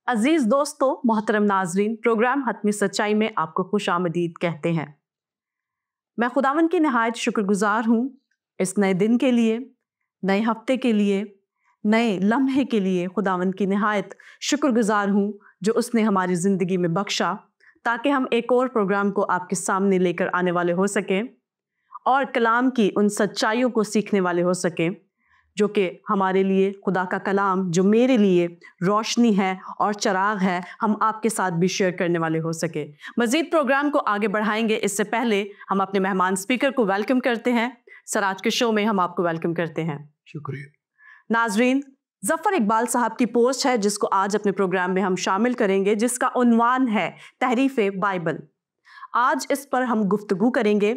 عزیز دوستو، محترم ناظرین، پروگرام حتمی سچائی میں آپ کو خوش آمدید کہتے ہیں۔ میں خداوند کی نہایت شکر گزار ہوں اس نئے دن کے لیے، نئے ہفتے کے لیے، نئے لمحے کے لیے خداوند کی نہایت شکر گزار ہوں جو اس نے ہماری زندگی میں بخشا تاکہ ہم ایک اور پروگرام کو آپ کے سامنے لے کر آنے والے ہو سکیں اور کلام کی ان سچائیوں کو سیکھنے والے ہو سکیں جو کہ ہمارے لیے خدا کا کلام جو میرے لیے روشنی ہے اور چراغ ہے، ہم آپ کے ساتھ بھی شیئر کرنے والے ہو سکے۔ مزید پروگرام کو آگے بڑھائیں گے اس سے پہلے ہم اپنے مہمان اسپیکر کو ویلکم کرتے ہیں۔ سر، آج کے شو میں ہم آپ کو ویلکم کرتے ہیں۔ شکریہ ناظرین، ظفر اقبال صاحب کی پوسٹ ہے جس کو آج اپنے پروگرام میں ہم شامل کریں گے، جس کا عنوان ہے تحریف بائبل۔ آج اس پر ہم گفتگو کریں گے۔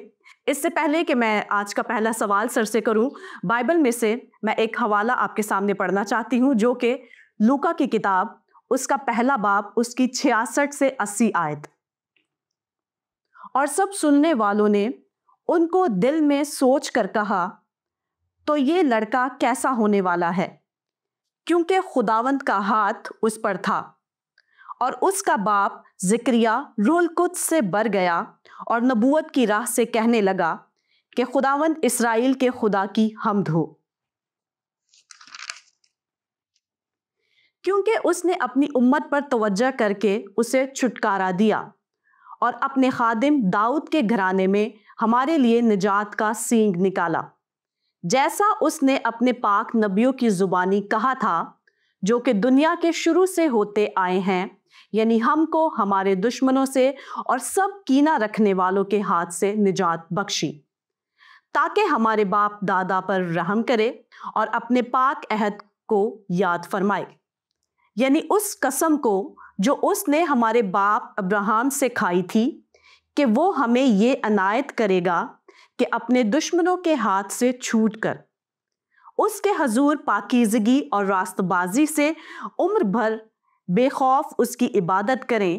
اس سے پہلے کہ میں آج کا پہلا سوال سر سے کروں، بائبل میں سے میں ایک حوالہ آپ کے سامنے پڑھنا چاہتی ہوں جو کہ لوکا کی کتاب، اس کا پہلا باب، اس کی 66 سے 80 آیت۔ اور سب سننے والوں نے ان کو دل میں سوچ کر کہا، تو یہ لڑکا کیسا ہونے والا ہے؟ کیونکہ خداوند کا ہاتھ اس پر تھا۔ اور اس کا باپ زکریہ روح القدس سے بھر گیا اور نبوت کی راہ سے کہنے لگا کہ خداوند اسرائیل کے خدا کی حمد ہو، کیونکہ اس نے اپنی امت پر توجہ کر کے اسے چھٹکارا دیا اور اپنے خادم داؤد کے گھرانے میں ہمارے لیے نجات کا سینگ نکالا، جیسا اس نے اپنے پاک نبیوں کی زبانی کہا تھا جو کہ دنیا کے شروع سے ہوتے آئے ہیں، یعنی ہم کو ہمارے دشمنوں سے اور سب کینہ رکھنے والوں کے ہاتھ سے نجات بخشی، تاکہ ہمارے باپ دادا پر رحم کرے اور اپنے پاک عہد کو یاد فرمائے، یعنی اس قسم کو جو اس نے ہمارے باپ ابراہیم سے کھائی تھی کہ وہ ہمیں یہ عنایت کرے گا کہ اپنے دشمنوں کے ہاتھ سے چھوٹ کر اس کے حضور پاکیزگی اور راست بازی سے عمر بھر بے خوف اس کی عبادت کریں۔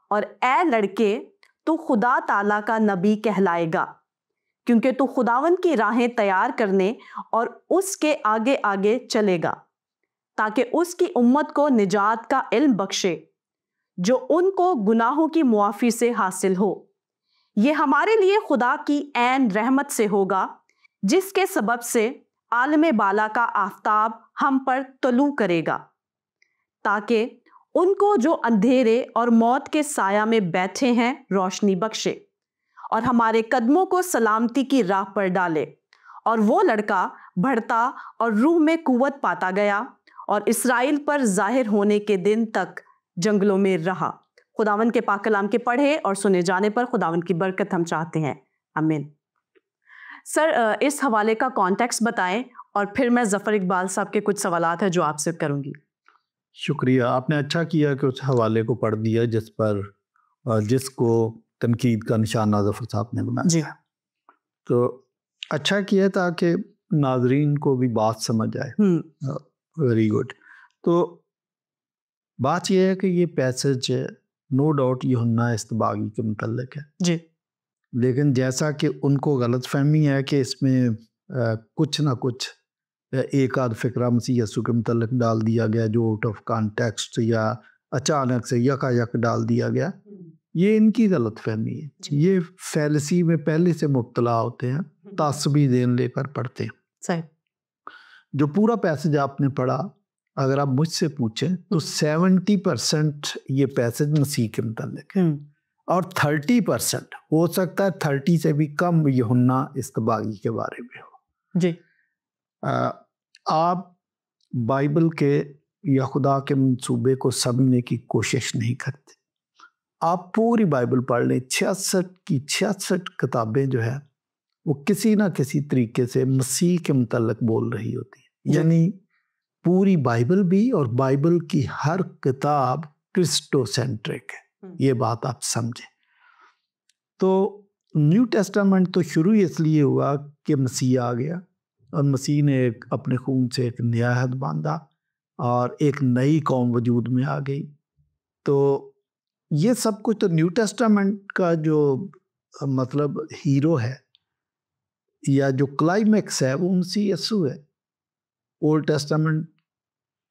اور اے لڑکے، تو خدا تعالیٰ کا نبی کہلائے گا، کیونکہ تو خداوند کی راہیں تیار کرنے اور اس کے آگے آگے چلے گا، تاکہ اس کی امت کو نجات کا علم بخشے جو ان کو گناہوں کی معافی سے حاصل ہو۔ یہ ہمارے لیے خدا کی عین رحمت سے ہوگا، جس کے سبب سے عالم بالا کا آفتاب ہم پر طلوع کرے گا، تاکہ ان کو جو اندھیرے اور موت کے سایہ میں بیٹھے ہیں روشنی بخشے اور ہمارے قدموں کو سلامتی کی راہ پر ڈالے۔ اور وہ لڑکا بڑھتا اور روح میں قوت پاتا گیا اور اسرائیل پر ظاہر ہونے کے دن تک جنگلوں میں رہا۔ خداوند کے پاک کلام کے پڑھے اور سنے جانے پر خداوند کی برکت ہم چاہتے ہیں، آمین۔ سر، اس حوالے کا کانٹیکسٹ بتائیں اور پھر میں ظفر اقبال صاحب کے کچھ سوالات ہیں جو آپ سے کروں گی۔ شکریہ، آپ نے اچھا کیا کہ اس حوالے کو پڑھ دیا جس کو تنقید کا نشانہ ظفر صاحب نے بنایا جی، تو اچھا کیا تاکہ ناظرین کو بھی بات سمجھ آئے۔ Very good. تو بات یہ ہے کہ یہ پیسج نو ڈاؤٹ یوحنا استباغی کے متعلق ہے جی، لیکن جیسا کہ ان کو غلط فہمی ہے کہ اس میں کچھ نہ کچھ ایک آدھ فقرہ مسیح یسوع کے متعلق ڈال دیا گیا جو آؤٹ آف کانٹیکسٹ یا اچانک سے یکا یک ڈال دیا گیا، یہ ان کی غلط فہمی ہے۔ یہ فیلسی میں پہلے سے مبتلا ہوتے ہیں، تعصبی ذہن لے کر پڑھتے ہیں۔ صحیح۔ جو پورا پیسج آپ نے پڑھا، اگر آپ مجھ سے پوچھیں تو 70% یہ پیسج مسیح کے متعلق ہے اور 30% ہو سکتا ہے 30 سے بھی کم یوحنا استباغی کے بارے میں ہو۔ جی، آپ بائبل کے یا خدا کے منصوبے کو سمجھنے کی کوشش نہیں کرتے۔ آپ پوری بائبل پڑھ لیں، 66 کی 66 کتابیں جو ہے وہ کسی نہ کسی طریقے سے مسیح کے متعلق بول رہی ہوتی ہیں، یعنی پوری بائبل بھی اور بائبل کی ہر کتاب کرسٹو سینٹرک ہے، یہ بات آپ سمجھیں۔ تو نیو ٹیسٹامنٹ تو شروع اس لیے ہوا کہ مسیح آ گیا اور مسیح نے اپنے خون سے ایک نیا عہد باندھا اور ایک نئی قوم وجود میں آ گئی۔ تو یہ سب کچھ تو نیو ٹیسٹامنٹ کا جو مطلب ہیرو ہے یا جو کلائمیکس ہے وہ مسیح یسوع ہے۔ اولڈ ٹیسٹامنٹ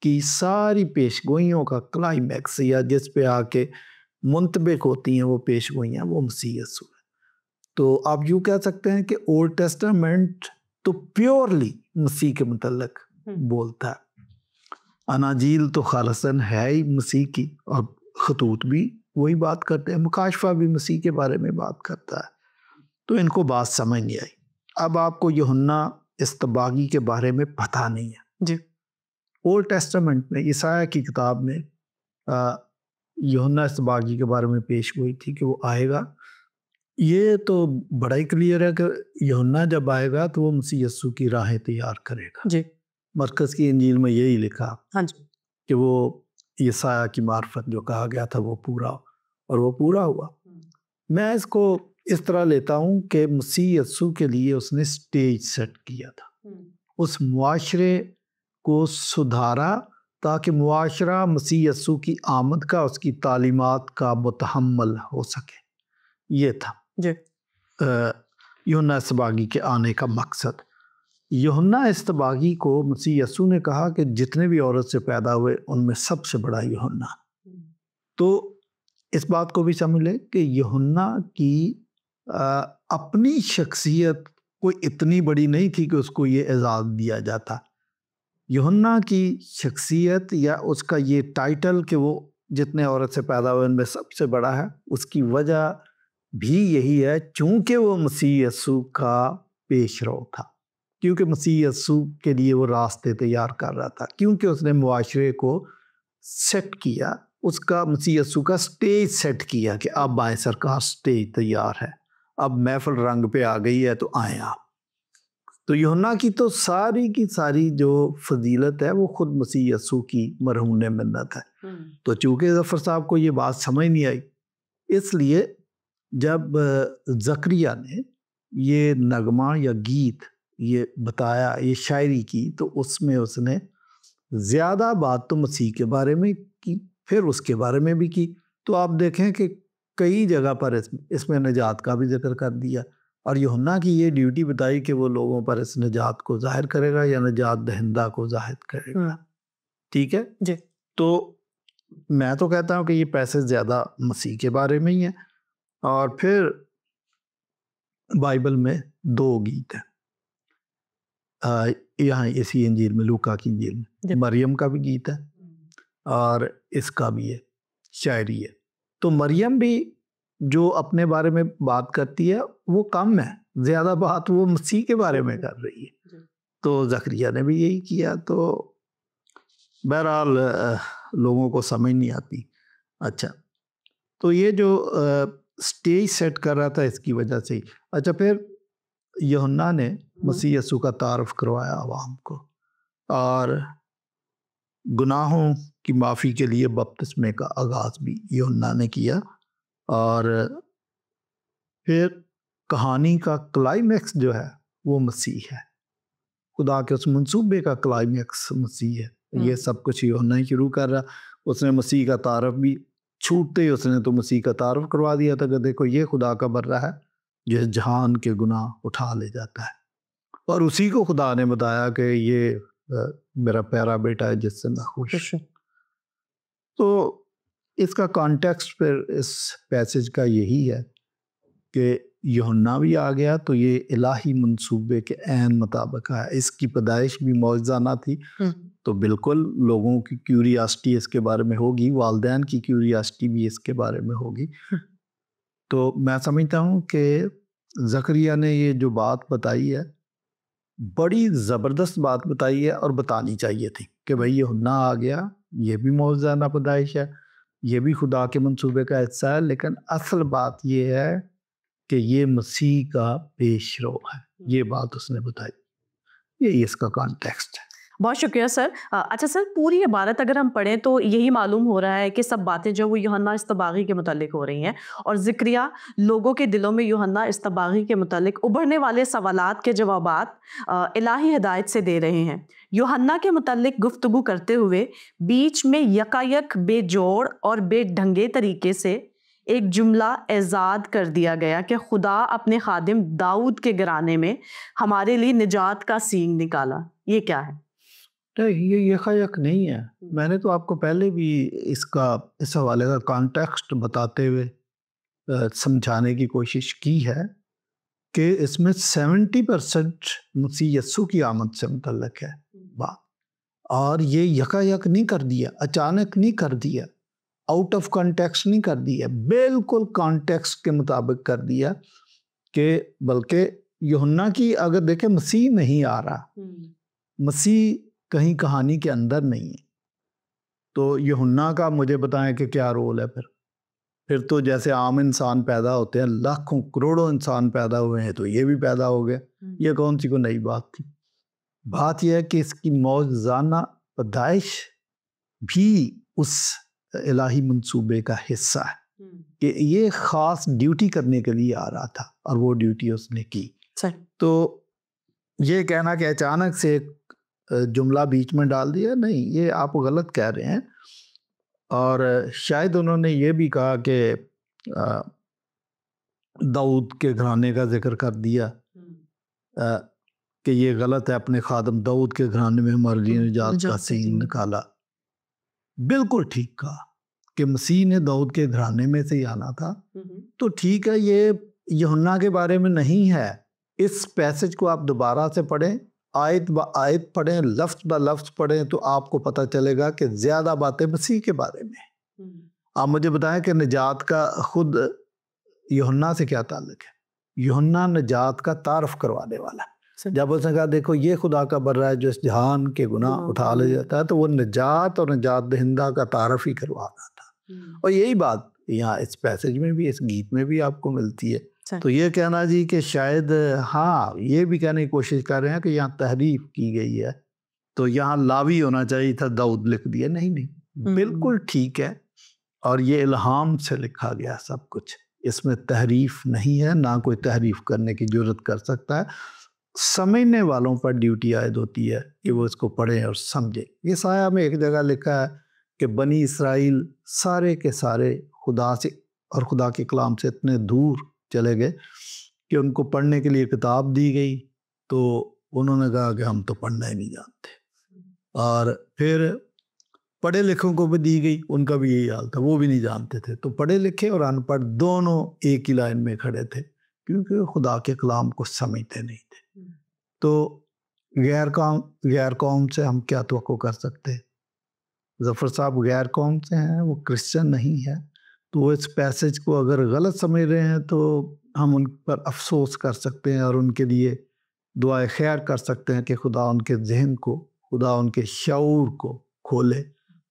کی ساری پیشگوئیوں کا کلائمیکس یا جس پہ آ کے منطبق ہوتی ہیں وہ پیشگوئیاں، وہ مسیح یسوع ہے۔ تو آپ یوں کہہ سکتے ہیں کہ اولڈ ٹیسٹامنٹ تو پیورلی مسیح کے متعلق بولتا ہے، اناجیل تو خالصاً ہے ہی مسیح کی، اور خطوط بھی وہی بات کرتے ہیں، مکاشفہ بھی مسیح کے بارے میں بات کرتا ہے۔ تو ان کو بات سمجھ نہیں آئی۔ اب آپ کو یوحنا اصطباغی کے بارے میں پتہ نہیں ہے جی، اولڈ ٹیسٹامنٹ میں یسایہ کی کتاب میں یوحنا اصطباغی کے بارے میں پیش گوئی تھی کہ وہ آئے گا۔ یہ تو بڑا ہی کلیئر ہے کہ یوحنا جب آئے گا تو وہ مسیح یسوع کی راہیں تیار کرے گا۔ جی، مرکز کی انجیل میں یہی لکھا ہاں جی، کہ وہ یسایہ کی معرفت جو کہا گیا تھا وہ پورا، اور وہ پورا ہوا۔ میں اس کو اس طرح لیتا ہوں کہ مسیح یسوع کے لیے اس نے سٹیج سیٹ کیا تھا، اس معاشرے کو سدھارا تاکہ معاشرہ مسیح یسوع کی آمد کا، اس کی تعلیمات کا متحمل ہو سکے۔ یہ تھا جی، یوحنا اصطباغی کے آنے کا مقصد۔ یوحنا اصطباغی کو مسیح یسوع نے کہا کہ جتنے بھی عورت سے پیدا ہوئے ان میں سب سے بڑا یوحنا۔ تو اس بات کو بھی سمجھ لیں کہ یوحنا کی اپنی شخصیت کوئی اتنی بڑی نہیں تھی کہ اس کو یہ اعزاز دیا جاتا۔ یوحنا کی شخصیت یا اس کا یہ ٹائٹل کہ وہ جتنے عورت سے پیدا ہوئے ان میں سب سے بڑا ہے، اس کی وجہ بھی یہی ہے چونکہ وہ مسیح یسوع کا پیش رو تھا، کیونکہ مسیح یسوع کے لیے وہ راستے تیار کر رہا تھا، کیونکہ اس نے معاشرے کو سیٹ کیا، اس کا مسیح یسوع کا سٹیج سیٹ کیا کہ اب آئیں سرکار، سٹیج تیار ہے، اب محفل رنگ پہ آ گئی ہے تو آئیں آپ۔ تو یوحنا کی تو ساری کی ساری جو فضیلت ہے وہ خود مسیح یسوع کی مرہون منت ہے۔ تو چونکہ ظفر صاحب کو یہ بات سمجھ نہیں آئی، اس لیے جب زکریا نے یہ نغمہ یا گیت یہ بتایا، یہ شاعری کی، تو اس میں اس نے زیادہ بات تو مسیح کے بارے میں کی، پھر اس کے بارے میں بھی کی۔ تو آپ دیکھیں کہ کئی جگہ پر اس میں نجات کا بھی ذکر کر دیا، اور یوحنا کی یہ ڈیوٹی بتائی کہ وہ لوگوں پر اس نجات کو ظاہر کرے گا یا نجات دہندہ کو ظاہر کرے گا۔ ٹھیک ہے جی، تو میں تو کہتا ہوں کہ یہ پیسے زیادہ مسیح کے بارے میں ہی ہیں۔ اور پھر بائبل میں 2 گیت ہیں، یہاں اسی انجیل میں، لوکا کی انجیل میں مریم کا بھی گیت ہے اور اس کا بھی ہے، شاعری ہے۔ تو مریم بھی جو اپنے بارے میں بات کرتی ہے وہ کم ہے، زیادہ بات وہ مسیح کے بارے میں کر رہی ہے۔ تو زکریا نے بھی یہی کیا۔ تو بہرحال لوگوں کو سمجھ نہیں آتی۔ اچھا، تو یہ جو سٹیج سیٹ کر رہا تھا اس کی وجہ سے ہی۔ اچھا، پھر یوحنا نے مسیح یسوع کا تعارف کروایا عوام کو، اور گناہوں کی معافی کے لیے بپتسمے کا آغاز بھی یوحنا نے کیا، اور پھر کہانی کا کلائمیکس جو ہے وہ مسیح ہے، خدا کے اس منصوبے کا کلائمیکس مسیح ہے۔ یہ سب کچھ یوحنا ہی شروع کر رہا، اس نے مسیح کا تعارف بھی چھوٹتے ہی اس نے تو مسیح کا تعارف کروا دیا تھا کہ دیکھو یہ خدا کا بر ہے جو جہان کے گناہ اٹھا لے جاتا ہے، اور اسی کو خدا نے بتایا کہ یہ میرا پیارا بیٹا ہے جس سے میں خوش۔ تو اس کا کانٹیکسٹ پھر اس پیسج کا یہی ہے کہ یوحنا بھی آ گیا تو یہ الہی منصوبے کے عین مطابق ہے۔ اس کی پیدائش بھی معجزانہ تھی، تو بالکل لوگوں کی کیوریاسٹی اس کے بارے میں ہوگی، والدین کی کیوریاسٹی بھی اس کے بارے میں ہوگی۔ تو میں سمجھتا ہوں کہ زکریا نے یہ جو بات بتائی ہے بڑی زبردست بات بتائی ہے، اور بتانی چاہیے تھی کہ بھئی یوحنا آ گیا، یہ بھی معجزانہ پیدائش ہے، یہ بھی خدا کے منصوبے کا حصہ ہے، لیکن اصل بات یہ ہے کہ یہ مسیح کا پیش رو ہے۔ یہ بات اس نے بتائی، یہی اس کا کانٹیکسٹ ہے۔ بہت شکریہ سر۔ اچھا سر، پوری عبارت اگر ہم پڑھیں تو یہی معلوم ہو رہا ہے کہ سب باتیں جو وہ یوحنا اصطباغی کے متعلق ہو رہی ہیں، اور زکریا لوگوں کے دلوں میں یوحنا اصطباغی کے متعلق ابھرنے والے سوالات کے جوابات الہی ہدایت سے دے رہے ہیں۔ یوحنا کے متعلق گفتگو کرتے ہوئے بیچ میں یکایک بے جوڑ اور بے ڈھنگے طریقے سے ایک جملہ ایجاد کر دیا گیا کہ خدا اپنے خادم داؤد کے گھرانے میں ہمارے لیے نجات کا سینگ نکالا۔ یہ کیا ہے؟ یہ خیق نہیں ہے. میں نے تو آپ کو پہلے بھی اس حوالے کا کانٹیکسٹ بتاتے ہوئے سمجھانے کی کوشش کی ہے کہ اس میں 70% مسیح یسوع کی آمد سے متعلق ہے بات, اور یہ یک نہیں کر دیا, اچانک نہیں کر دیا, آؤٹ آف کانٹیکسٹ نہیں کر دیا, بالکل کانٹیکسٹ کے مطابق کر دیا. کہ بلکہ یوحنا کی اگر دیکھیں مسیح نہیں آ رہا, مسیح کہیں کہانی کے اندر نہیں ہے, تو یوحنا کا مجھے بتائیں کہ کیا رول ہے پھر تو جیسے عام انسان پیدا ہوتے ہیں, لاکھوں کروڑوں انسان پیدا ہوئے ہیں, تو یہ بھی پیدا ہو گیا. یہ کون سی کو نئی بات تھی؟ بات یہ ہے کہ اس کی موجزانہ پیدائش بھی اس الہی منصوبے کا حصہ ہے کہ یہ خاص ڈیوٹی کرنے کے لیے آ رہا تھا, اور وہ ڈیوٹی اس نے کی. تو یہ کہنا کہ اچانک سے ایک جملہ بیچ میں ڈال دیا, نہیں, یہ آپ غلط کہہ رہے ہیں. اور شاید انہوں نے یہ بھی کہا کہ داؤد کے گھرانے کا ذکر کر دیا کہ یہ غلط ہے, اپنے خادم داؤد کے گھرانے میں ہمارے لیے نجات کا سینگ نکالا. بالکل ٹھیک کہا کہ مسیح نے داؤد کے گھرانے میں سے ہی آنا تھا. تو ٹھیک ہے, یہ یوحنا کے بارے میں نہیں ہے. اس پیسج کو آپ دوبارہ سے پڑھیں, آیت با آیت پڑھیں, لفظ با لفظ پڑھیں, تو آپ کو پتہ چلے گا کہ زیادہ باتیں مسیح کے بارے میں. آپ مجھے بتائیں کہ نجات کا خود یوحنا سے کیا تعلق ہے؟ یوحنا نجات کا تعارف کروانے والا. جب اس نے کہا دیکھو یہ خدا کا بر ہے جو اس جہان کے گناہ اٹھا لے جاتا ہے, تو وہ نجات اور نجات دہندہ کا تعارف ہی کروا رہا تھا. اور یہی بات یہاں اس پیسج میں بھی, اس گیت میں بھی آپ کو ملتی ہے. تو یہ کہنا جی کہ شاید ہاں یہ بھی کہنے کی کوشش کر رہے ہیں کہ یہاں تحریف کی گئی ہے, تو یہاں لاوی ہونا چاہیے تھا, داؤد لکھ دیا. نہیں, بالکل ٹھیک ہے, اور یہ الہام سے لکھا گیا سب کچھ, اس میں تحریف نہیں ہے, نہ کوئی تحریف کرنے کی جرت کر سکتا ہے. سمجھنے والوں پر ڈیوٹی عائد ہوتی ہے کہ وہ اس کو پڑھیں اور سمجھیں. یہ سایہ میں ایک جگہ لکھا ہے کہ بنی اسرائیل سارے کے سارے خدا سے اور خدا کے کلام سے اتنے دور چلے گئے کہ ان کو پڑھنے کے لیے کتاب دی گئی, تو انہوں نے کہا کہ ہم تو پڑھنا ہی نہیں جانتے. اور پھر پڑھے لکھوں کو بھی دی گئی, ان کا بھی یہی حال تھا, وہ بھی نہیں جانتے تھے. تو پڑھے لکھے اور ان پڑھ دونوں ایک ہی لائن میں کھڑے تھے, کیونکہ خدا کے کلام کو سمجھتے نہیں تھے. تو غیر قوم سے ہم کیا توقع کر سکتے؟ ظفر صاحب غیر قوم سے ہیں, وہ کرسچن نہیں ہے, تو وہ اس پیسج کو اگر غلط سمجھ رہے ہیں تو ہم ان پر افسوس کر سکتے ہیں اور ان کے لیے دعائے خیر کر سکتے ہیں کہ خدا ان کے ذہن کو, خدا ان کے شعور کو کھولے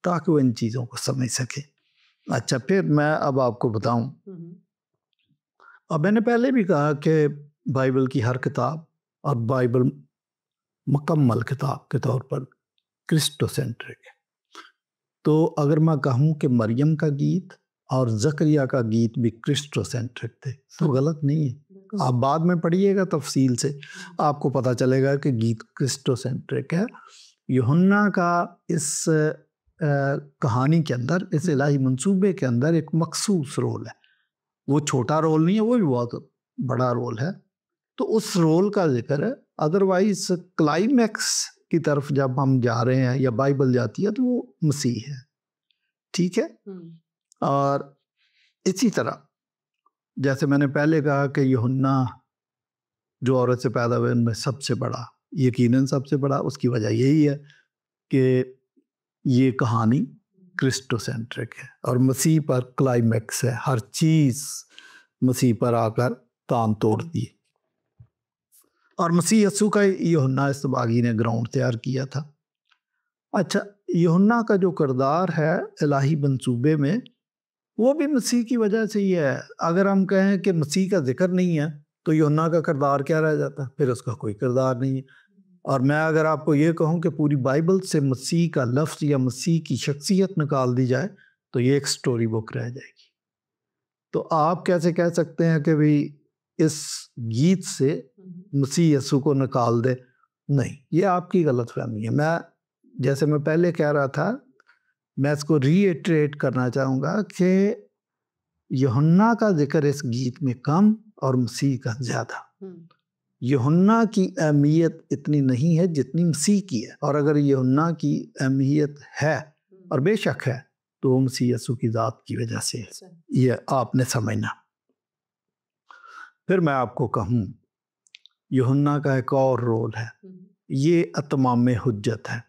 تاکہ وہ ان چیزوں کو سمجھ سکیں. اچھا, پھر میں اب آپ کو بتاؤں, اب میں نے پہلے بھی کہا کہ بائبل کی ہر کتاب اور بائبل مکمل کتاب کے طور پر کرسٹو سینٹرک ہے. تو اگر میں کہوں کہ مریم کا گیت اور زکریا کا گیت بھی کرسٹو سینٹرک تھے تو غلط نہیں ہے. آپ بعد میں پڑھیے گا تفصیل سے, آپ کو پتہ چلے گا کہ گیت کرسٹو سینٹرک ہے. یوحنا کا اس کہانی کے اندر, اس الہی منصوبے کے اندر ایک مخصوص رول ہے. وہ چھوٹا رول نہیں ہے, وہ بھی بہت بڑا رول ہے. تو اس رول کا ذکر ہے. ادروائز کلائمیکس کی طرف جب ہم جا رہے ہیں یا بائبل جاتی ہے تو وہ مسیح ہے. ٹھیک ہے. اور اسی طرح جیسے میں نے پہلے کہا کہ یوحنا جو عورت سے پیدا ہوئے ان میں سب سے بڑا, یقیناً سب سے بڑا, اس کی وجہ یہی ہے کہ یہ کہانی کرسٹو سینٹرک ہے اور مسیح پر کلائمیکس ہے. ہر چیز مسیح پر آ کر تان توڑتی ہے. اور مسیح یسوع کا یوحنا استباغی نے گراؤنڈ تیار کیا تھا. اچھا, یوحنا کا جو کردار ہے الہی منصوبے میں وہ بھی مسیح کی وجہ سے ہی ہے. اگر ہم کہیں کہ مسیح کا ذکر نہیں ہے تو یوحنا کا کردار کیا رہ جاتا ہے؟ پھر اس کا کوئی کردار نہیں ہے. اور میں اگر آپ کو یہ کہوں کہ پوری بائبل سے مسیح کا لفظ یا مسیح کی شخصیت نکال دی جائے تو یہ ایک سٹوری بک رہ جائے گی. تو آپ کیسے کہہ سکتے ہیں کہ بھئی اس گیت سے مسیح یسوع کو نکال دے؟ نہیں, یہ آپ کی غلط فہمی ہے. جیسے میں پہلے کہہ رہا تھا, میں اس کو ری ایٹریٹ کرنا چاہوں گا کہ یوحنا کا ذکر اس گیت میں کم اور مسیح کا زیادہ. یوحنا کی اہمیت اتنی نہیں ہے جتنی مسیح کی ہے، اور اگر یوحنا کی اہمیت ہے اور بے شک ہے تو وہ مسیح یسوع کی ذات کی وجہ سے ہے، یہ آپ نے سمجھنا۔ پھر میں آپ کو کہوں یوحنا کا ایک اور رول ہے، یہ اتمام حجت ہے۔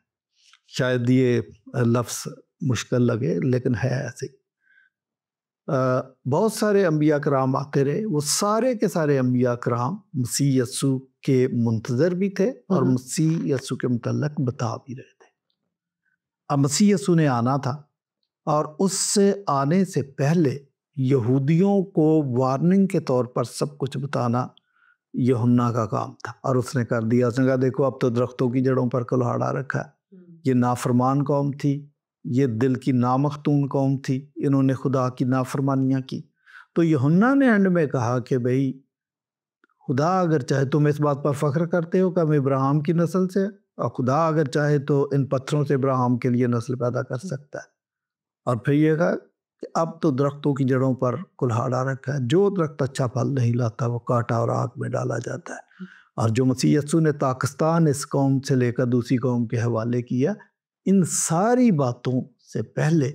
شاید یہ لفظ مشکل لگے لیکن ہے ایسے۔ بہت سارے انبیاء کرام آتے رہے، وہ سارے کے سارے انبیاء کرام مسیح یسوع کے منتظر بھی تھے اور مسیح یسوع کے متعلق بتا بھی رہے تھے۔ اب مسیح یسوع نے آنا تھا، اور اس سے آنے سے پہلے یہودیوں کو وارننگ کے طور پر سب کچھ بتانا یوحنا کا کام تھا، اور اس نے کر دیا۔ اس نے کہا دیکھو اب تو درختوں کی جڑوں پر کلہاڑا رکھا ہے، یہ نافرمان قوم تھی، یہ دل کی نامختون قوم تھی، انہوں نے خدا کی نافرمانیاں کی۔ تو یوحنا نے اینڈ میں کہا کہ بھئی خدا اگر چاہے، تم اس بات پر فخر کرتے ہو کہ ہم ابراہیم کی نسل سے، اور خدا اگر چاہے تو ان پتھروں سے ابراہیم کے لیے نسل پیدا کر سکتا ہے۔ اور پھر یہ کہا کہ اب تو درختوں کی جڑوں پر کلہاڑا رکھا ہے، جو درخت اچھا پھل نہیں لاتا وہ کاٹا اور آگ میں ڈالا جاتا ہے۔ اور جو مسیح یسوع نے پاکستان اس قوم سے لے کر دوسری قوم کے حوالے کیا، ان ساری باتوں سے پہلے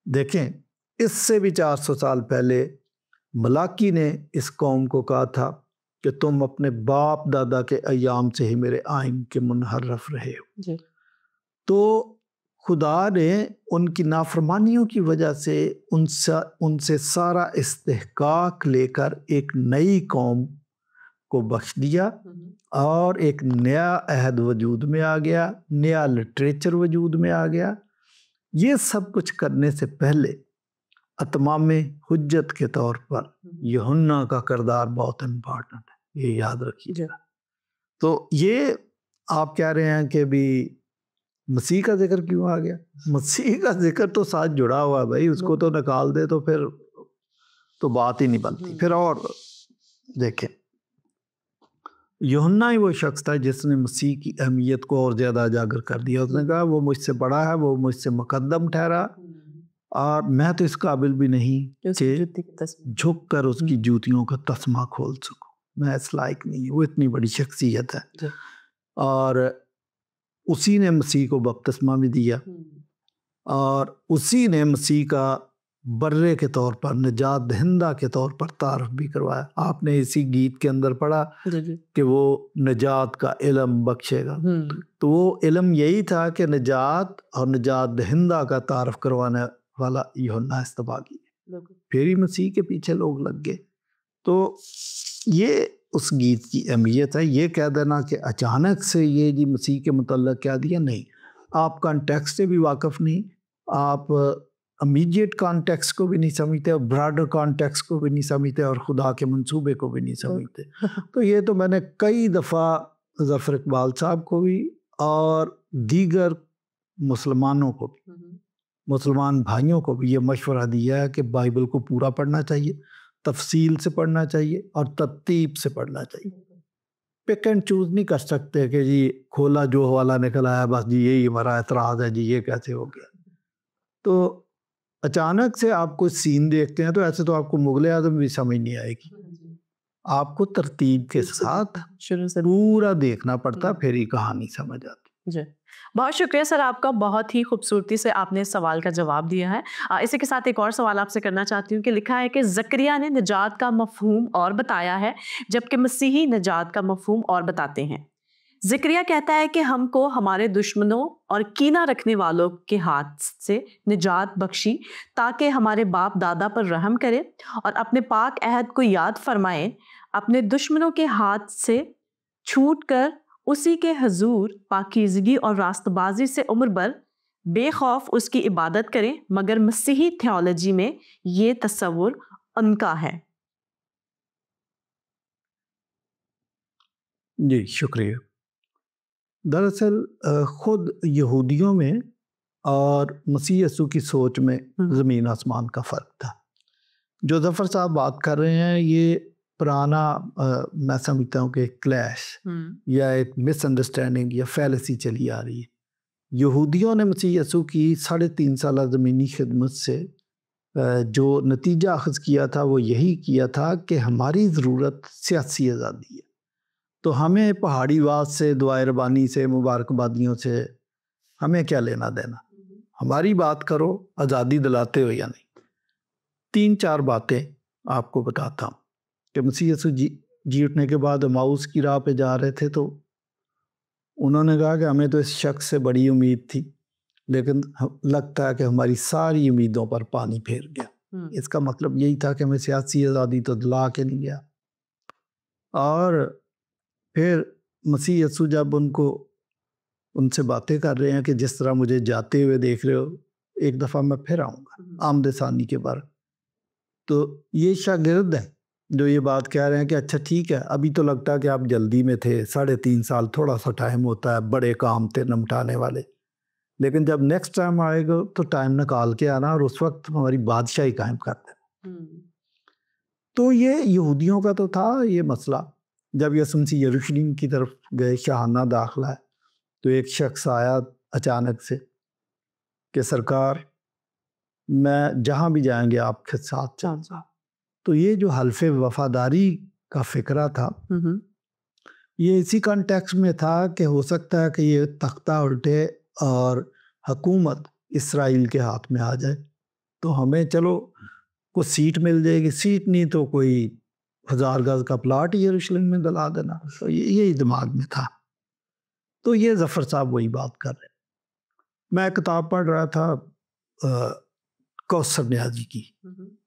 دیکھیں اس سے بھی 400 سال پہلے ملاکی نے اس قوم کو کہا تھا کہ تم اپنے باپ دادا کے ایام سے ہی میرے آئین کے منحرف رہے ہو۔ تو خدا نے ان کی نافرمانیوں کی وجہ سے ان سے سارا استحقاق لے کر ایک نئی قوم کو بخش دیا، اور ایک نیا عہد وجود میں آ گیا، نیا لٹریچر وجود میں آ گیا۔ یہ سب کچھ کرنے سے پہلے اتمام حجت کے طور پر یوحنا کا کردار بہت امپارٹنٹ ہے، یہ یاد رکھیے۔ تو یہ آپ کہہ رہے ہیں کہ بھی مسیح کا ذکر کیوں آ گیا؟ مسیح کا ذکر تو ساتھ جڑا ہوا ہے بھائی، اس کو تو نکال دے تو پھر تو بات ہی نہیں بنتی۔ پھر اور دیکھیں یوحنا ہی وہ شخص تھا جس نے مسیح کی اہمیت کو اور زیادہ اجاگر کر دیا۔ اس نے کہا وہ مجھ سے بڑا ہے، وہ مجھ سے مقدم ٹھہرا، اور میں تو اس قابل بھی نہیں کہ جھک کر اس کی جوتیوں کا تسمہ کھول سکوں، میں اس لائق نہیں ہوں۔ وہ اتنی بڑی شخصیت ہے، اور اسی نے مسیح کو بپتسمہ بھی دیا، اور اسی نے مسیح کا برے کے طور پر، نجات دہندہ کے طور پر تعارف بھی کروایا۔ آپ نے اسی گیت کے اندر پڑھا کہ وہ نجات کا علم بخشے گا، تو وہ علم یہی تھا کہ نجات اور نجات دہندہ کا تعارف کروانے والا یوحنا استباغی ہے۔ پھر ہی مسیح کے پیچھے لوگ لگ گئے۔ تو یہ اس گیت کی اہمیت ہے۔ یہ کہہ دینا کہ اچانک سے یہ جی مسیح کے متعلق کہہ دیا، نہیں، آپ کانٹیکسٹ سے بھی واقف نہیں، آپ امیڈیٹ کانٹیکسٹ کو بھی نہیں سمجھتے، اور براڈر کانٹیکسٹ کو بھی نہیں سمجھتے، اور خدا کے منصوبے کو بھی نہیں سمجھتے۔ تو یہ تو میں نے کئی دفعہ ظفر اقبال صاحب کو بھی اور دیگر مسلمانوں کو بھی، مسلمان بھائیوں کو بھی یہ مشورہ دیا ہے کہ بائبل کو پورا پڑھنا چاہیے، تفصیل سے پڑھنا چاہیے، اور ترتیب سے پڑھنا چاہیے۔ پک اینڈ چوز نہیں کر سکتے کہ جی کھولا جو حوالہ نکل آیا بس جی یہی ہمارا اعتراض ہے، جی یہ کیسے ہو گیا۔ تو اچانک سے آپ کو سین دیکھتے ہیں تو ایسے تو آپ کو مغل اعظم بھی سمجھ نہیں آئے گی، آپ کو ترتیب کے ساتھ پورا دیکھنا پڑتا، پھر ہی کہانی سمجھ آتی۔ جی بہت شکریہ سر آپ کا، بہت ہی خوبصورتی سے آپ نے سوال کا جواب دیا ہے۔ اسی کے ساتھ ایک اور سوال آپ سے کرنا چاہتی ہوں کہ لکھا ہے کہ زکریا نے نجات کا مفہوم اور بتایا ہے جبکہ مسیحی نجات کا مفہوم اور بتاتے ہیں۔ زکریا کہتا ہے کہ ہم کو ہمارے دشمنوں اور کینہ رکھنے والوں کے ہاتھ سے نجات بخشی تاکہ ہمارے باپ دادا پر رحم کرے اور اپنے پاک عہد کو یاد فرمائے، اپنے دشمنوں کے ہاتھ سے چھوٹ کر اسی کے حضور پاکیزگی اور راست بازی سے عمر بھر بے خوف اس کی عبادت کریں، مگر مسیحی تھیولوجی میں یہ تصور ان کا ہے۔ جی شکریہ۔ دراصل خود یہودیوں میں اور مسیح یسوع کی سوچ میں زمین آسمان کا فرق تھا۔ جو ظفر صاحب بات کر رہے ہیں یہ پرانا میں سمجھتا ہوں کہ ایک کلیش یا ایک مس انڈرسٹینڈنگ یا فیلسی چلی آ رہی ہے۔ یہودیوں نے مسیح یسوع کی 3.5 سالہ زمینی خدمت سے جو نتیجہ اخذ کیا تھا وہ یہی کیا تھا کہ ہماری ضرورت سیاسی آزادی ہے، تو ہمیں پہاڑی واد سے، دعائے ربانی سے، مبارکبادیوں سے ہمیں کیا لینا دینا؟ ہماری بات کرو آزادی دلاتے ہو یا نہیں۔ 3-4 باتیں آپ کو بتاتا ہوں کہ مسیح یسوع جی اٹھنے کے بعد اماؤس کی راہ پہ جا رہے تھے، تو انہوں نے کہا کہ ہمیں تو اس شخص سے بڑی امید تھی، لیکن لگتا ہے کہ ہماری ساری امیدوں پر پانی پھیر گیا۔ اس کا مطلب یہی تھا کہ ہمیں سیاسی آزادی تو دلا کے نہیں گیا۔ اور پھر مسیح یسوع جب ان سے باتیں کر رہے ہیں کہ جس طرح مجھے جاتے ہوئے دیکھ رہے ہو، ایک دفعہ میں پھر آؤں گا آمد ثانی کے بعد، تو یہ شاگرد ہیں جو یہ بات کہہ رہے ہیں کہ اچھا ٹھیک ہے، ابھی تو لگتا ہے کہ آپ جلدی میں تھے، 3.5 سال تھوڑا سا ٹائم ہوتا ہے، بڑے کام تھے نمٹانے والے، لیکن جب نیکسٹ ٹائم آئے گا تو ٹائم نکال کے آنا اور اس وقت ہماری بادشاہی قائم کر دینا۔ تو یہ یہودیوں کا تو تھا یہ مسئلہ۔ جب یسوع مسیح یروشلم کی طرف گئے، شاہانہ داخلہ ہے، تو ایک شخص آیا اچانک سے کہ سرکار میں جہاں بھی جائیں گے آپ کے ساتھ چاہتا۔ تو یہ جو حلف وفاداری کا فکرہ تھا، یہ اسی کانٹیکس میں تھا کہ ہو سکتا ہے کہ یہ تختہ الٹے اور حکومت اسرائیل کے ہاتھ میں آ جائے، تو ہمیں چلو کوئی سیٹ مل جائے گی، سیٹ نہیں تو کوئی 1000 گز کا پلاٹ یروشلم میں دلا دینا۔ تو یہی دماغ میں تھا۔ تو یہ ظفر صاحب وہی بات کر رہے ہیں۔ میں کتاب پڑھ رہا تھا کوثر نیازی کی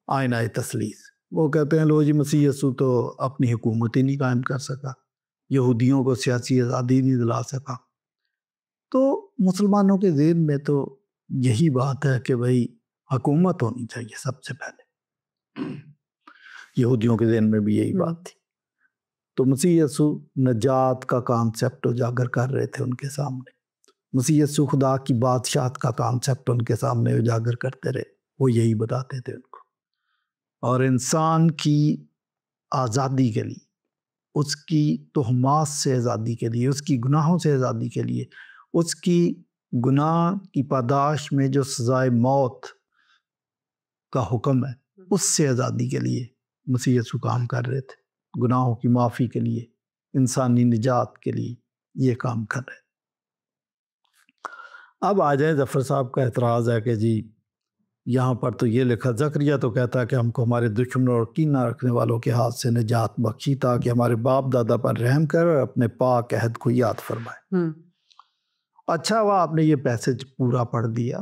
آئینہ تثلیث۔ وہ کہتے ہیں لو جی مسیح یسوع تو اپنی حکومت ہی نہیں قائم کر سکا، یہودیوں کو سیاسی آزادی نہیں دلا سکا۔ تو مسلمانوں کے ذہن میں تو یہی بات ہے کہ بھائی حکومت ہونی چاہیے سب سے پہلے، یہودیوں کے ذہن میں بھی یہی بات تھی۔ تو مسیح یسوع نجات کا کانسیپٹ اجاگر کر رہے تھے ان کے سامنے، مسیح یسوع خدا کی بادشاہت کا کانسیپٹ ان کے سامنے اجاگر کرتے رہے، وہ یہی بتاتے تھے ان کو۔ اور انسان کی آزادی کے لیے، اس کی تہمات سے آزادی کے لیے، اس کی گناہوں سے آزادی کے لیے، اس کی گناہ کی پاداش میں جو سزائے موت کا حکم ہے اس سے آزادی کے لیے مسیح یسوع کام کر رہے تھے، گناہوں کی معافی کے لیے، انسانی نجات کے لیے یہ کام کر رہے۔ اب آ جائیں، ظفر صاحب کا اعتراض ہے کہ جی یہاں پر تو یہ لکھا، زکریا تو کہتا ہے کہ ہم کو ہمارے دشمنوں اور کینہ رکھنے والوں کے ہاتھ سے نجات بخشی، تاکہ ہمارے باپ دادا پر رحم کر اور اپنے پاک عہد کو یاد فرمائے۔ اچھا ہوا آپ نے یہ پیسج پورا پڑھ دیا۔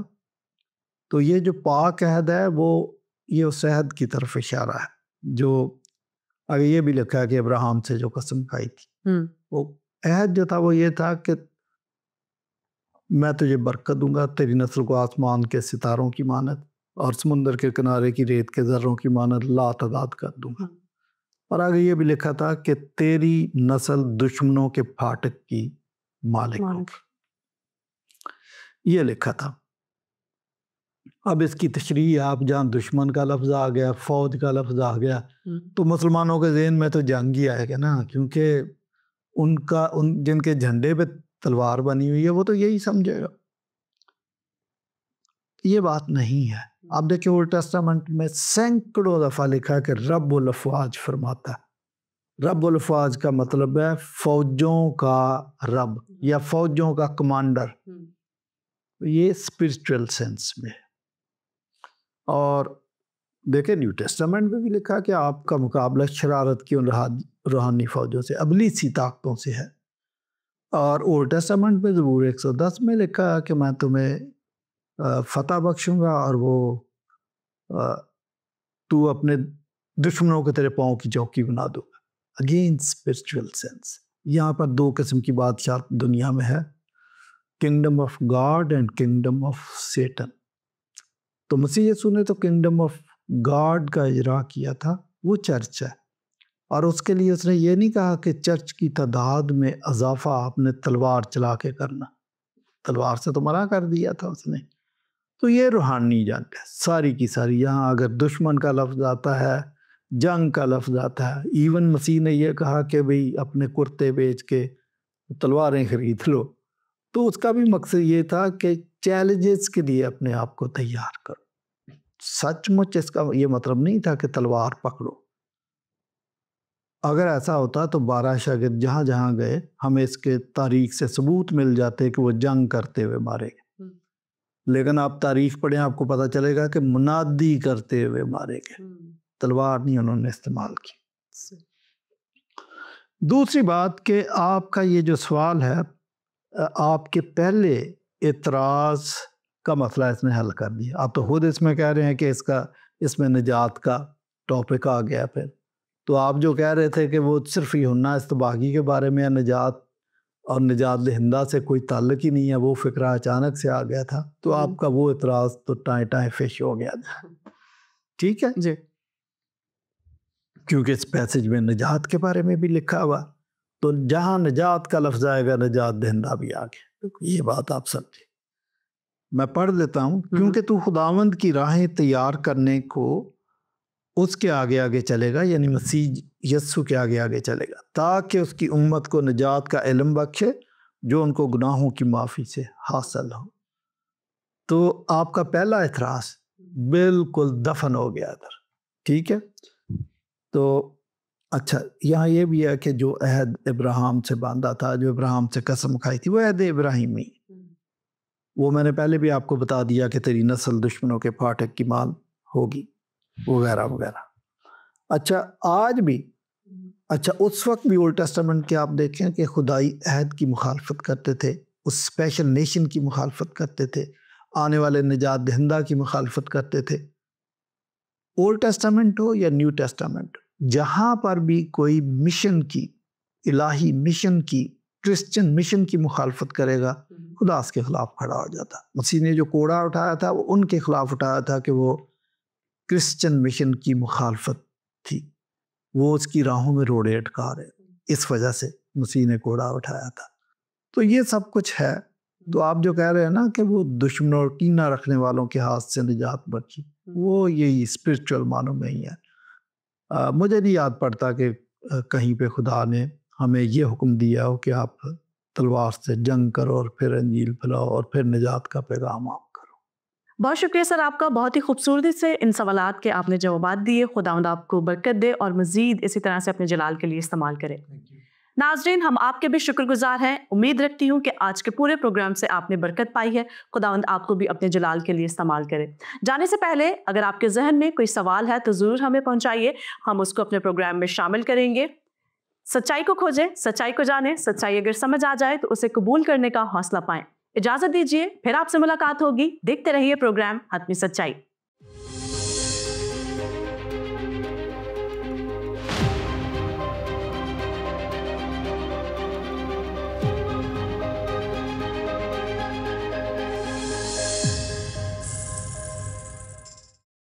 تو یہ جو پاک عہد ہے وہ یہ اس عہد کی طرف اشارہ ہے جو اگر یہ بھی لکھا ہے کہ ابراہیم سے جو قسم کھائی تھی، وہ عہد جو تھا وہ یہ تھا کہ میں تجھے برکت دوں گا، تیری نسل کو آسمان کے ستاروں کی مانند اور سمندر کے کنارے کی ریت کے ذروں کی مانند لا تعداد کر دوں گا۔ اور آگے یہ بھی لکھا تھا کہ تیری نسل دشمنوں کے پھاٹک کی مالک ہوگی، یہ لکھا تھا۔ اب اس کی تشریح آپ جہاں دشمن کا لفظ آ گیا، فوج کا لفظ آ گیا، تو مسلمانوں کے ذہن میں تو جنگ ہی آئے گا نا، کیونکہ ان جن کے جھنڈے پہ تلوار بنی ہوئی ہے وہ تو یہی سمجھے گا۔ یہ بات نہیں ہے۔ آپ دیکھیں اولڈ ٹیسٹامنٹ میں سینکڑوں دفعہ لکھا ہے کہ رب الافواج فرماتا ہے۔ رب الافواج کا مطلب ہے فوجوں کا رب یا فوجوں کا کمانڈر، یہ اسپرچل سینس میں ہے۔ اور دیکھیں نیو ٹیسٹامنٹ میں بھی لکھا کہ آپ کا مقابلہ شرارت کی ان روحانی فوجوں سے، ابلیسی طاقتوں سے ہے۔ اور اولڈ ٹیسٹامنٹ میں زبور 110 میں لکھا ہے کہ میں تمہیں فتح بخشوں گا اور وہ تو اپنے دشمنوں کو تیرے پاؤں کی چوکی بنا دوں گا۔ Again spiritual sense. یہاں پر 2 قسم کی بادشاہت دنیا میں ہے، kingdom of God and kingdom of Satan. تو مسیح یسوع نے تو کنگڈم آف گاڈ کا اجرا کیا تھا، وہ چرچ ہے، اور اس کے لیے اس نے یہ نہیں کہا کہ چرچ کی تعداد میں اضافہ آپ نے تلوار چلا کے کرنا، تلوار سے تو منع کر دیا تھا اس نے۔ تو یہ روحانی جنگ ہے ساری کی ساری۔ یہاں اگر دشمن کا لفظ آتا ہے، جنگ کا لفظ آتا ہے، ایون مسیح نے یہ کہا کہ بھئی اپنے کرتے بیچ کے تلواریں خرید لو، تو اس کا بھی مقصد یہ تھا کہ چیلنجز کے لیے اپنے آپ کو تیار کرو۔ سچ مچ اس کا یہ مطلب نہیں تھا کہ تلوار پکڑو۔ اگر ایسا ہوتا تو 12 شاگرد جہاں جہاں گئے ہمیں اس کے تاریخ سے ثبوت مل جاتے کہ وہ جنگ کرتے ہوئے مارے گئے، لیکن آپ تاریخ پڑھیں آپ کو پتہ چلے گا کہ منادی کرتے ہوئے مارے گئے، تلوار نہیں انہوں نے استعمال کی۔ دوسری بات کہ آپ کا یہ جو سوال ہے، آپ کے پہلے اعتراض کا مسئلہ اس نے حل کر دیا۔ آپ تو خود اس میں کہہ رہے ہیں کہ اس میں نجات کا ٹاپک آ گیا۔ پھر تو آپ جو کہہ رہے تھے کہ وہ صرف یوحنا استباغی کے بارے میں نجات اور نجات دہندہ سے کوئی تعلق ہی نہیں ہے، وہ فکرہ اچانک سے آ گیا تھا، تو آپ کا وہ اعتراض تو ٹائیں فش ہو گیا تھا۔ ٹھیک ہے جی، کیونکہ اس پیسج میں نجات کے بارے میں بھی لکھا ہوا، تو جہاں نجات کا لفظ آئے گا نجات دہندہ بھی آ گیا۔ یہ بات آپ سمجھیں۔ میں پڑھ دیتا ہوں، کیونکہ تو خداوند کی راہیں تیار کرنے کو اس کے آگے آگے چلے گا، یعنی مسیح یسوع کے آگے آگے چلے گا، تاکہ اس کی امت کو نجات کا علم بخشے جو ان کو گناہوں کی معافی سے حاصل ہو۔ تو آپ کا پہلا اعتراض بالکل دفن ہو گیا ادھر، ٹھیک ہے۔ تو اچھا، یہاں یہ بھی ہے کہ جو عہد ابراہیم سے باندھا تھا، جو ابراہیم سے قسم کھائی تھی، وہ عہد ابراہیمی، وہ میں نے پہلے بھی آپ کو بتا دیا کہ تیری نسل دشمنوں کے پھاٹک کی مال ہوگی، وغیرہ وغیرہ۔ اچھا آج بھی، اچھا اس وقت بھی اولڈ ٹیسٹامنٹ کے آپ دیکھیں کہ خدائی عہد کی مخالفت کرتے تھے، اس اسپیشل نیشن کی مخالفت کرتے تھے، آنے والے نجات دہندہ کی مخالفت کرتے تھے۔ اولڈ ٹیسٹامنٹ ہو یا نیو ٹیسٹامنٹ، جہاں پر بھی کوئی مشن کی، الہی مشن کی، کرسچن مشن کی مخالفت کرے گا، خدا اس کے خلاف کھڑا ہو جاتا۔ مسیح نے جو کوڑا اٹھایا تھا وہ ان کے خلاف اٹھایا تھا کہ وہ کرسچن مشن کی مخالفت تھی، وہ اس کی راہوں میں روڑے اٹکا رہے، اس وجہ سے مسیح نے کوڑا اٹھایا تھا۔ تو یہ سب کچھ ہے۔ تو آپ جو کہہ رہے ہیں نا کہ وہ دشمنوں اور کینہ رکھنے والوں کے ہاتھ سے نجات بخشی، وہ یہی اسپرچول معنوں میں ہی ہے۔ مجھے نہیں یاد پڑتا کہ کہیں پہ خدا نے ہمیں یہ حکم دیا ہو کہ آپ تلوار سے جنگ کرو اور پھر انجیل پھیلاؤ اور پھر نجات کا پیغام آپ کرو۔ بہت شکریہ سر آپ کا، بہت ہی خوبصورتی سے ان سوالات کے آپ نے جوابات دیے۔ خداوند آپ کو برکت دے اور مزید اسی طرح سے اپنے جلال کے لیے استعمال کرے۔ ناظرین، ہم آپ کے بھی شکر گزار ہیں۔ امید رکھتی ہوں کہ آج کے پورے پروگرام سے آپ نے برکت پائی ہے۔ خداوند آپ کو بھی اپنے جلال کے لیے استعمال کرے۔ جانے سے پہلے اگر آپ کے ذہن میں کوئی سوال ہے تو ضرور ہمیں پہنچائیے، ہم اس کو اپنے پروگرام میں شامل کریں گے۔ سچائی کو کھوجیں، سچائی کو جانیں، سچائی اگر سمجھ آ جائے تو اسے قبول کرنے کا حوصلہ پائیں۔ اجازت دیجیے، پھر آپ سے ملاقات ہوگی۔ دیکھتے رہیے پروگرام حتمی سچائی۔